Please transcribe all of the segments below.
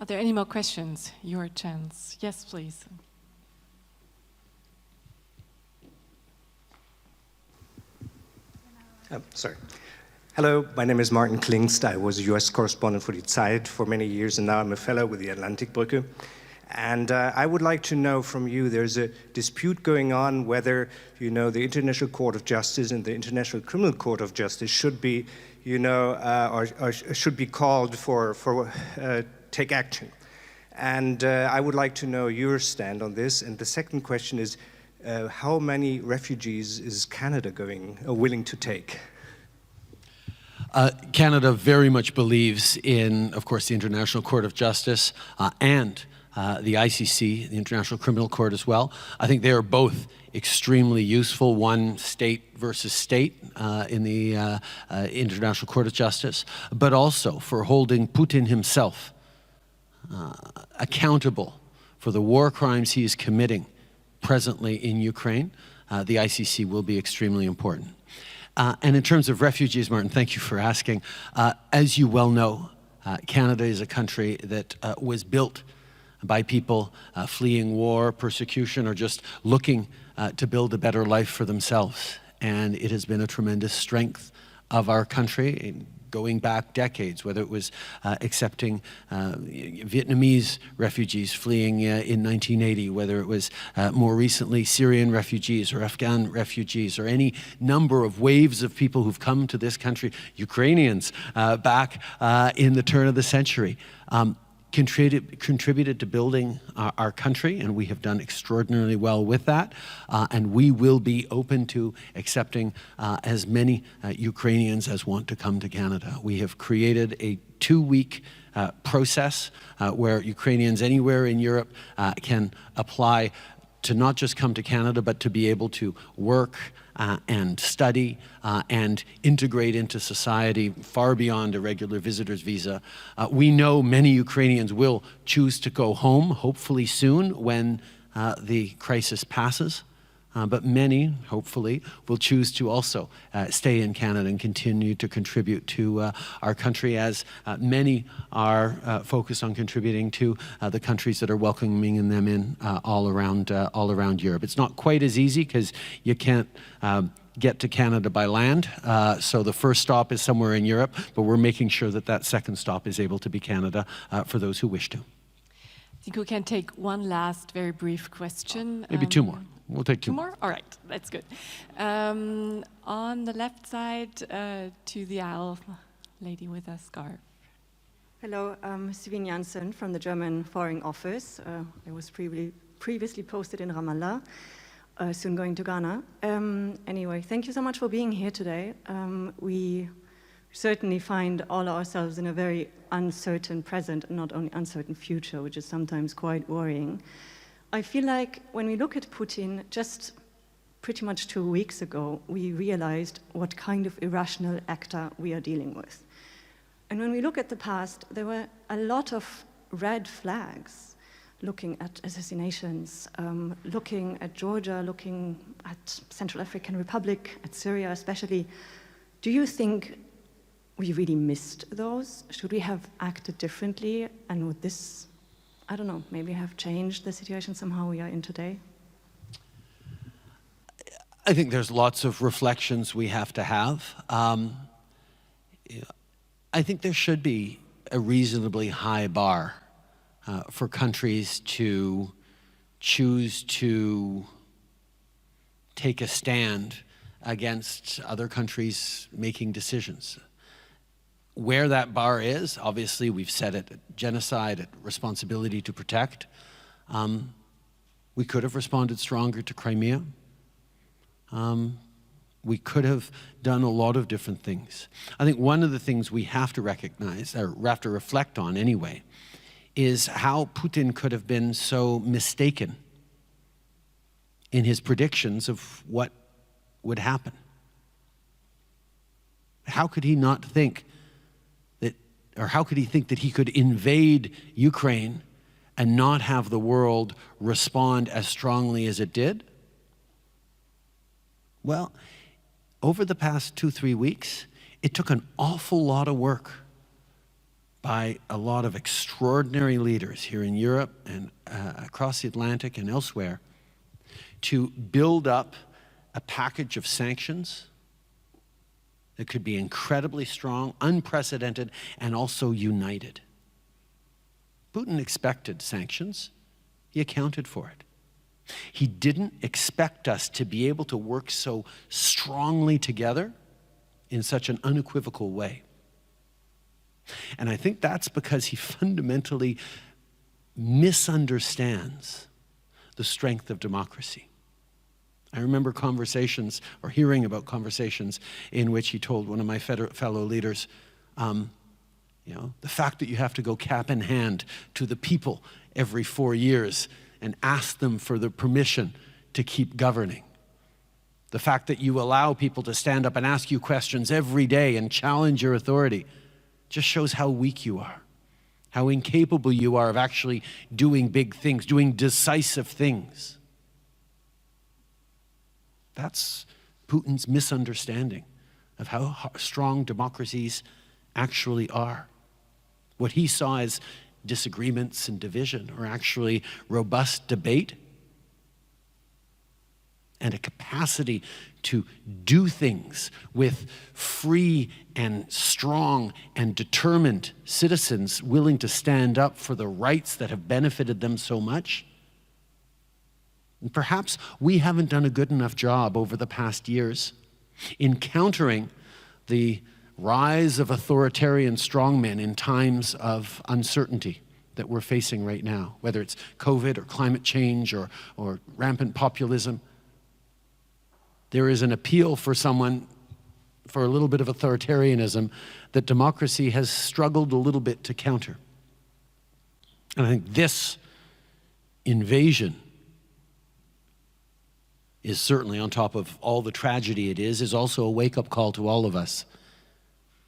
Are there any more questions? Your chance. Yes, please. Sorry. Hello, my name is Martin Klingst. I was a US correspondent for Die Zeit for many years, and now I'm a fellow with the Atlantik-Brücke. And I would like to know from you, there's a dispute going on whether, the International Court of Justice and the International Criminal Court of Justice should be, or should be called for take action. And I would like to know your stand on this. And the second question is, how many refugees is Canada willing to take? Canada very much believes in, of course, the International Court of Justice and the ICC, the International Criminal Court as well. I think they are both extremely useful, one state versus state in the International Court of Justice, but also for holding Putin himself accountable for the war crimes he is committing presently in Ukraine. The ICC will be extremely important. And in terms of refugees, Martin, thank you for asking. As you well know, Canada is a country that was built by people fleeing war, persecution, or just looking to build a better life for themselves. And it has been a tremendous strength of our country, going back decades, whether it was accepting Vietnamese refugees fleeing in 1980, whether it was more recently Syrian refugees or Afghan refugees, or any number of waves of people who've come to this country, Ukrainians back in the turn of the century. Contributed to building our country, and we have done extraordinarily well with that. And we will be open to accepting as many Ukrainians as want to come to Canada. We have created a 2-week process where Ukrainians anywhere in Europe can apply to not just come to Canada, but to be able to work and study and integrate into society far beyond a regular visitor's visa. We know many Ukrainians will choose to go home, hopefully soon, when the crisis passes. But many, hopefully, will choose to also stay in Canada and continue to contribute to our country, as many are focused on contributing to the countries that are welcoming them in all around Europe. It's not quite as easy because you can't get to Canada by land, so the first stop is somewhere in Europe, but we're making sure that that second stop is able to be Canada for those who wish to. I think we can take one last very brief question. Maybe two more. We'll take two more? All right, that's good. On the left side, to the aisle, lady with a scarf. Hello, I'm Sivin Janssen from the German Foreign Office. I was previously posted in Ramallah, soon going to Ghana. Anyway, thank you so much for being here today. We certainly find all ourselves in a very uncertain present and not only uncertain future, which is sometimes quite worrying. I feel like when we look at Putin, just pretty much 2 weeks ago, we realized what kind of irrational actor we are dealing with. And when we look at the past, there were a lot of red flags, looking at assassinations, looking at Georgia, looking at Central African Republic, at Syria especially. Do you think we really missed those? Should we have acted differently? And would this, I don't know, maybe have changed the situation somehow we are in today? I think there's lots of reflections we have to have. I think there should be a reasonably high bar for countries to choose to take a stand against other countries making decisions. Where that bar is, obviously we've set it at genocide, at responsibility to protect. We could have responded stronger to Crimea. We could have done a lot of different things. I think one of the things we have to recognize, or have to reflect on anyway, is how Putin could have been so mistaken in his predictions of what would happen. How could he not think that, or how could he think that he could invade Ukraine and not have the world respond as strongly as it did? Well, over the past 2-3 weeks, it took an awful lot of work by a lot of extraordinary leaders here in Europe and across the Atlantic and elsewhere to build up a package of sanctions that could be incredibly strong, unprecedented, and also united. Putin expected sanctions. He accounted for it. He didn't expect us to be able to work so strongly together in such an unequivocal way. And I think that's because he fundamentally misunderstands the strength of democracy. I remember conversations, or hearing about conversations, in which he told one of my fellow leaders, the fact that you have to go cap in hand to the people every 4 years and ask them for the permission to keep governing. The fact that you allow people to stand up and ask you questions every day and challenge your authority just shows how weak you are, how incapable you are of actually doing big things, doing decisive things. That's Putin's misunderstanding of how strong democracies actually are. What he saw as disagreements and division are actually robust debate and a capacity to do things with free and strong and determined citizens willing to stand up for the rights that have benefited them so much. And perhaps we haven't done a good enough job over the past years in countering the rise of authoritarian strongmen in times of uncertainty that we're facing right now, whether it's COVID or climate change or rampant populism. There is an appeal for someone for a little bit of authoritarianism that democracy has struggled a little bit to counter. And I think this invasion is certainly, on top of all the tragedy it is also a wake-up call to all of us,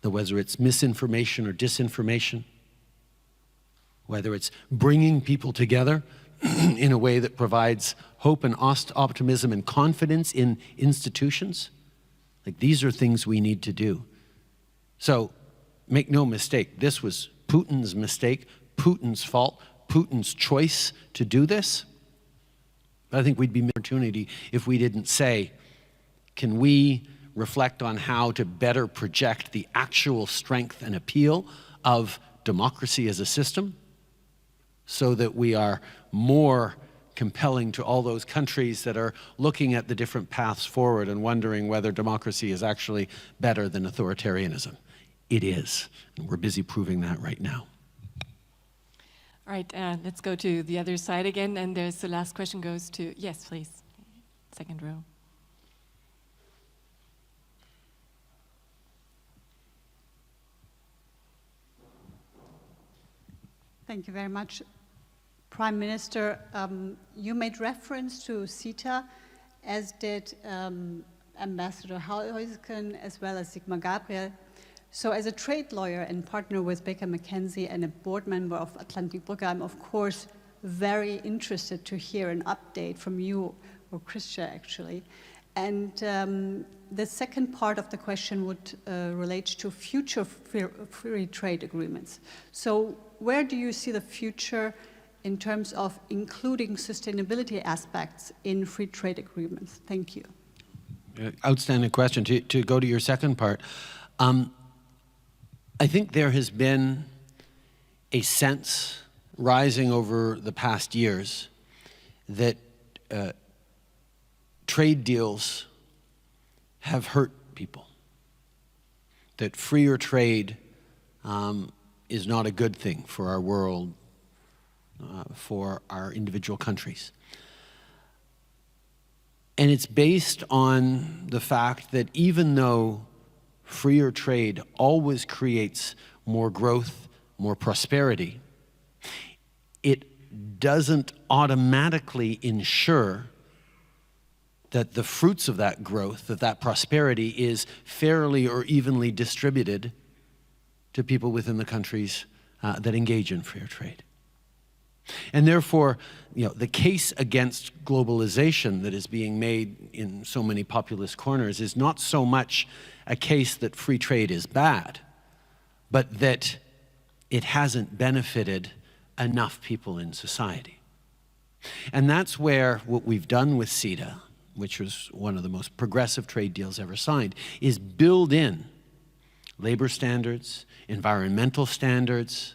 that whether it's misinformation or disinformation, whether it's bringing people together in a way that provides hope and optimism and confidence in institutions, like these are things we need to do. So make no mistake, this was Putin's mistake, Putin's fault, Putin's choice to do this. But I think we'd be missing an opportunity if we didn't say, can we reflect on how to better project the actual strength and appeal of democracy as a system so that we are more compelling to all those countries that are looking at the different paths forward and wondering whether democracy is actually better than authoritarianism. It is, and we're busy proving that right now. All right, let's go to the other side again, and there's the last question goes to, yes, please, second row. Thank you very much. Prime Minister, you made reference to CETA, as did Ambassador Heusken, as well as Sigmar Gabriel. So as a trade lawyer and partner with Baker McKenzie and a board member of Atlantik-Brücke, I'm of course very interested to hear an update from you, or Christian actually. And the second part of the question would relate to future free trade agreements. So where do you see the future in terms of including sustainability aspects in free trade agreements? Thank you. Outstanding question. To go to your second part, I think there has been a sense rising over the past years that trade deals have hurt people, that freer trade is not a good thing for our world, for our individual countries. And it's based on the fact that even though freer trade always creates more growth, more prosperity, it doesn't automatically ensure that the fruits of that growth, that prosperity is fairly or evenly distributed to people within the countries that engage in fair trade. And therefore, the case against globalization that is being made in so many populist corners is not so much a case that free trade is bad, but that it hasn't benefited enough people in society. And that's where what we've done with CETA, which was one of the most progressive trade deals ever signed, is build in labor standards, environmental standards,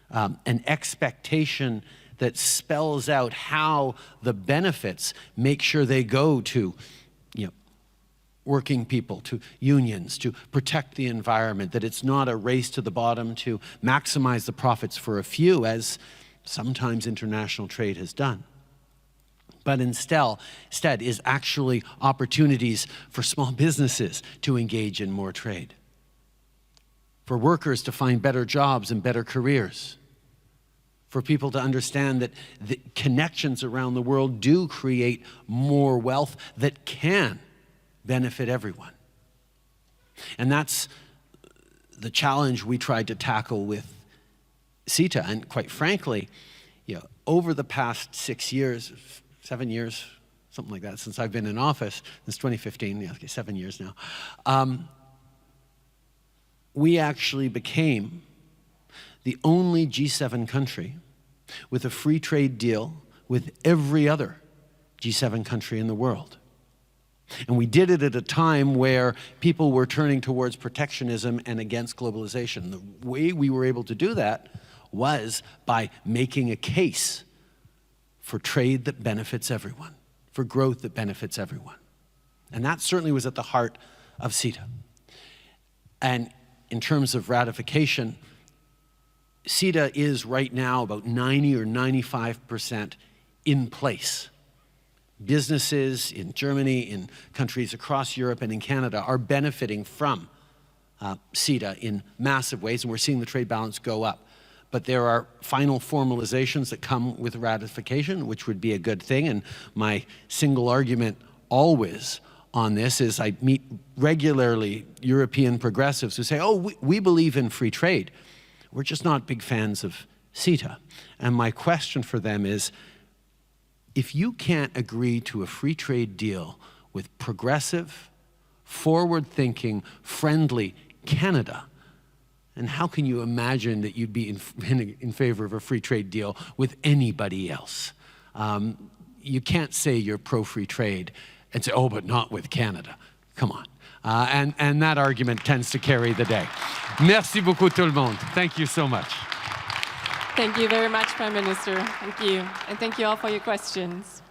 an expectation that spells out how the benefits make sure they go to working people, to unions, to protect the environment, that it's not a race to the bottom to maximize the profits for a few, as sometimes international trade has done. But instead is actually opportunities for small businesses to engage in more trade, for workers to find better jobs and better careers, for people to understand that the connections around the world do create more wealth that can benefit everyone. And that's the challenge we tried to tackle with CETA. And quite frankly, over the past 7 years, something like that, since I've been in office, since 2015, 7 years now, we actually became the only G7 country with a free trade deal with every other G7 country in the world. And we did it at a time where people were turning towards protectionism and against globalization. The way we were able to do that was by making a case for trade that benefits everyone, for growth that benefits everyone. And that certainly was at the heart of CETA. And in terms of ratification, CETA is right now about 90 or 95% in place. Businesses in Germany, in countries across Europe and in Canada are benefiting from CETA in massive ways, and we're seeing the trade balance go up. But there are final formalizations that come with ratification, which would be a good thing. And my single argument always on this is I meet regularly European progressives who say, oh, we believe in free trade. We're just not big fans of CETA. And my question for them is, if you can't agree to a free trade deal with progressive, forward-thinking, friendly Canada, and how can you imagine that you'd be in favor of a free trade deal with anybody else? You can't say you're pro-free trade and say, oh, but not with Canada. Come on. And that argument tends to carry the day. Merci beaucoup tout le monde. Thank you so much. Thank you very much, Prime Minister. Thank you. And thank you all for your questions.